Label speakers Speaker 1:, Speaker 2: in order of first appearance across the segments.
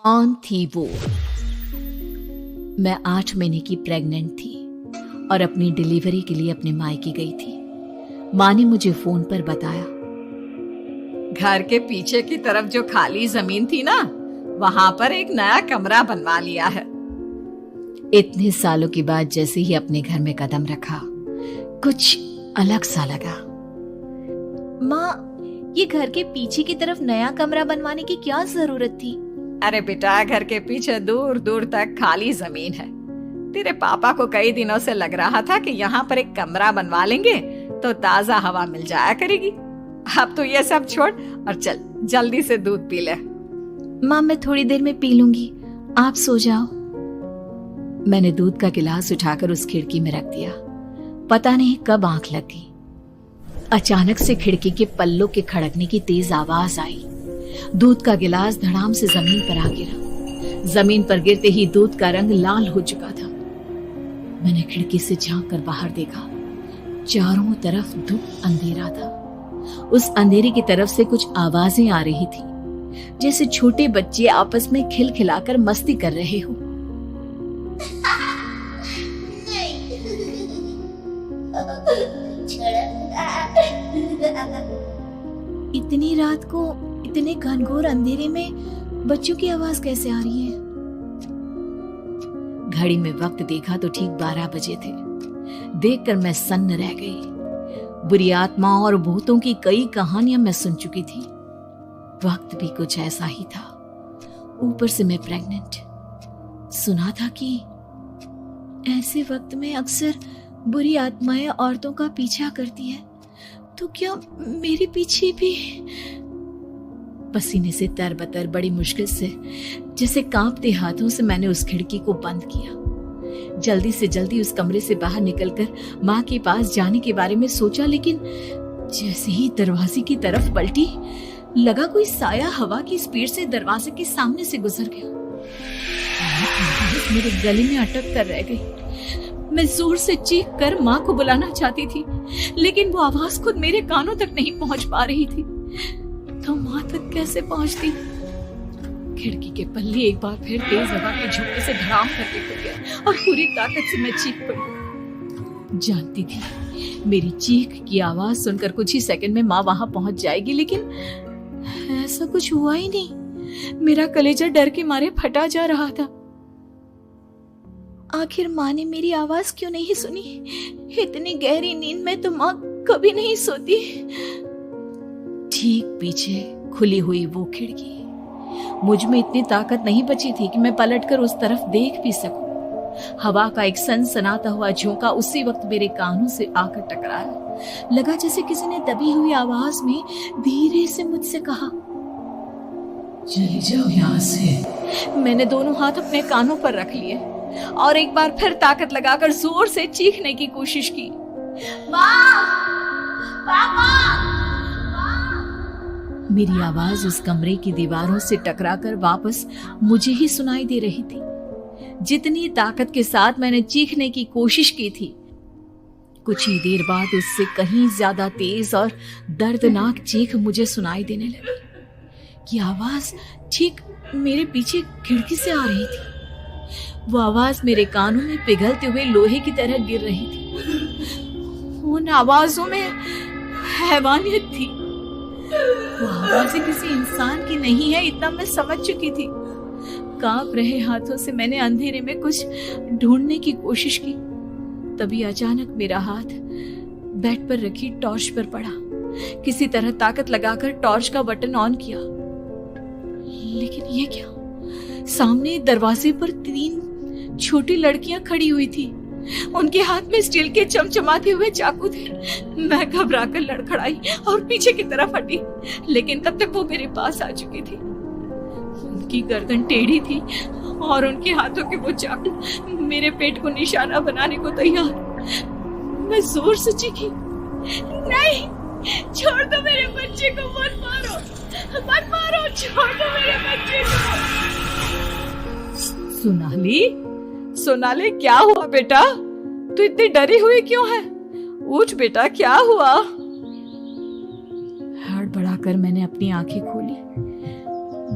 Speaker 1: कौन थी वो? मैं 8 महीने की प्रेग्नेंट थी और अपनी डिलीवरी के लिए अपने मायके गई थी। माँ ने मुझे फोन पर बताया,
Speaker 2: घर के पीछे की तरफ जो खाली जमीन थी ना, वहां पर एक नया कमरा बनवा लिया है।
Speaker 1: इतने सालों के बाद जैसे ही अपने घर में कदम रखा, कुछ अलग सा लगा।
Speaker 3: माँ, ये घर के पीछे की तरफ नया कमरा बनवाने की क्या जरूरत थी?
Speaker 2: अरे बेटा, घर के पीछे दूर दूर तक खाली जमीन है। तेरे पापा को कई दिनों से लग रहा था कि यहाँ पर एक कमरा बनवा लेंगे तो ताजा हवा मिल जाया करेगी। अब तो ये सब छोड़ और चल जल्दी से दूध पी ले।
Speaker 3: माँ, मैं थोड़ी देर में पी लूंगी, आप सो जाओ।
Speaker 1: मैंने दूध का गिलास उठाकर उस खिड़की में रख दिया। पता नहीं कब आंख लग गई। अचानक से खिड़की के पल्लों के खड़कने की तेज आवाज आई। दूध का गिलास धड़ाम से जमीन पर आ गिरा। जमीन पर गिरते ही दूध का रंग लाल हो चुका था। मैंने खिड़की से झांक कर बाहर देखा। चारों तरफ धुप अंधेरा था। उस अंधेरे की तरफ से कुछ आवाजें आ रही थी, जैसे छोटे बच्चे आपस में खिलखिलाकर मस्ती कर रहे हो।
Speaker 3: इतनी रात को इतने घनघोर अंधेरे में बच्चों की आवाज कैसे आ रही है?
Speaker 1: घड़ी में वक्त देखा तो ठीक 12 बजे थे। देखकर मैं सन्न रह गई। बुरी आत्माओं और भूतों की कई कहानियां मैं सुन चुकी थी। वक्त भी कुछ ऐसा ही था। ऊपर से मैं प्रेग्नेंट। सुना था कि ऐसे वक्त में अक्सर बुरी आत्माएं औरतों का पीछा करती हैं। तो क्या मेरे पीछे भी? पसीने से तरबतर बड़ी मुश्किल से, जैसे कांपते हाथों से मैंने उस खिड़की को बंद किया। जल्दी से जल्दी उस कमरे से बाहर निकलकर माँ के पास जाने के बारे में सोचा, लेकिन जैसे ही दरवाजे की तरफ पलटी, लगा कोई साया हवा की स्पीड से दरवाजे के सामने से गुजर गया। मेरे गले में अटक कर रह गई। मैं जोर से चीख कर माँ को बुलाना चाहती थी, लेकिन वो आवाज खुद मेरे कानों तक नहीं पहुंच पा रही थी। तो माँ तक कैसे पहुंचती? खिड़की के पल्ले एक बार फिर तेज हवा के झोंके से धड़ाम करके खुल गया और पूरी ताकत से मैं चीख पड़ी। जानती थी मेरी चीख की आवाज सुनकर कुछ ही सेकंड में माँ वहां पहुंच जाएगी, लेकिन ऐसा कुछ हुआ ही नहीं। मेरा कलेजा डर के मारे फटा जा रहा था।
Speaker 3: आखिर माँ ने मेरी आवाज क्यों नहीं सुनी? इतनी गहरी नींद में तो माँ कभी नहीं सोती।
Speaker 1: ठीक पीछे खुली हुई वो खिड़की। मुझ में इतनी ताकत नहीं बची थी कि मैं पलटकर उस तरफ देख भी सकूं। हवा का एक सनसनाता हुआ झोंका उसी वक्त मेरे कानों से आकर टकराया। लगा जैसे किसी ने दबी हुई आवाज में धीरे से मुझसे कहा,
Speaker 4: चली जाओ यहाँ से।
Speaker 2: मैंने दोनों हाथ अपने कानों पर रख लिए और एक बार फिर ताकत लगाकर जोर से चीखने की कोशिश की।
Speaker 3: माँ! पापा!
Speaker 1: मेरी आवाज उस कमरे की दीवारों से टकराकर वापस मुझे ही सुनाई दे रही थी। जितनी ताकत के साथ मैंने चीखने की कोशिश की थी, कुछ ही देर बाद उससे कहीं ज्यादा तेज और दर्दनाक चीख मुझे सुनाई देने लगी। ये आवाज ठीक मेरे पीछे खिड़की से आ रही थी। वो आवाज मेरे कानों में पिघलते हुए लोहे की तरह गिर रही थी। उन आवाजों में हैवानियत थी। वो आवाजें किसी इंसान की नहीं है, इतना मैं समझ चुकी थी। कांप रहे हाथों से मैंने अंधेरे में कुछ ढूंढने की कोशिश की। तभी अचानक मेरा हाथ बेड पर रखी टॉर्च पर पड़ा। किसी तरह ताकत लगाकर टॉर्च का बटन ऑन किया, लेकिन ये क्या? सामने दरवाजे पर 3 छोटी लड़कियां खड़ी हुई थी। उनके हाथ में स्टील के चमचमाते हुए चाकू थे। मैं घबराकर लड़खड़ाई और पीछे की तरफ हटी, लेकिन तब तक वो मेरे पास आ चुकी थी। उनकी गर्दन टेढ़ी थी और उनके हाथों के वो चाकू मेरे पेट को निशाना बनाने को तैयार। मैं जोर से चीखी, नहीं, छोड़ दो मेरे बच्चे को, मत मारो, मत मारो, छोड़ दो मेरे बच्चे को।
Speaker 2: सोनाली, क्या हुआ बेटा? तू इतनी डरी हुई क्यों है? उठ बेटा, क्या हुआ?
Speaker 1: हड़बड़ाकर मैंने अपनी आंखें खोली।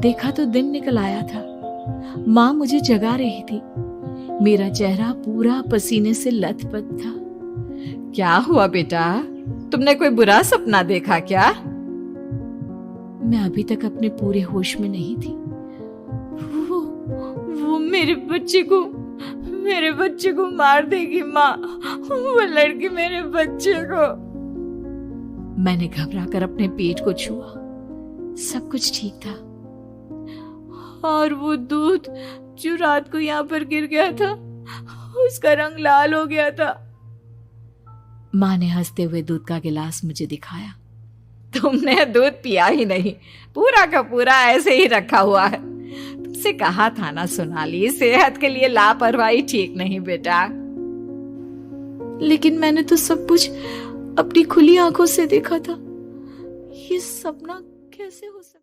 Speaker 1: देखा तो दिन निकल आया था। माँ मुझे जगा रही थी। मेरा चेहरा पूरा पसीने से लथपथ था।
Speaker 2: क्या हुआ बेटा, तुमने कोई बुरा सपना देखा क्या?
Speaker 1: मैं अभी तक अपने पूरे होश में नहीं थी।
Speaker 3: वो मेरे बच्चे को मार देगी माँ। वो लड़की मेरे बच्चे को।
Speaker 1: मैंने घबराकर अपने पेट को छुआ। सब कुछ ठीक था।
Speaker 3: और वो दूध जो रात को यहाँ पर गिर गया था, उसका रंग लाल हो गया था।
Speaker 1: माँ ने हंसते हुए दूध का गिलास मुझे दिखाया।
Speaker 2: तुमने दूध पिया ही नहीं, पूरा का पूरा ऐसे ही रखा हुआ है। तुमसे कहा था ना सोनाली, सेहत के लिए लापरवाही ठीक नहीं बेटा।
Speaker 3: लेकिन मैंने तो सब कुछ अपनी खुली आंखों से देखा था। ये सपना कैसे हो सकता?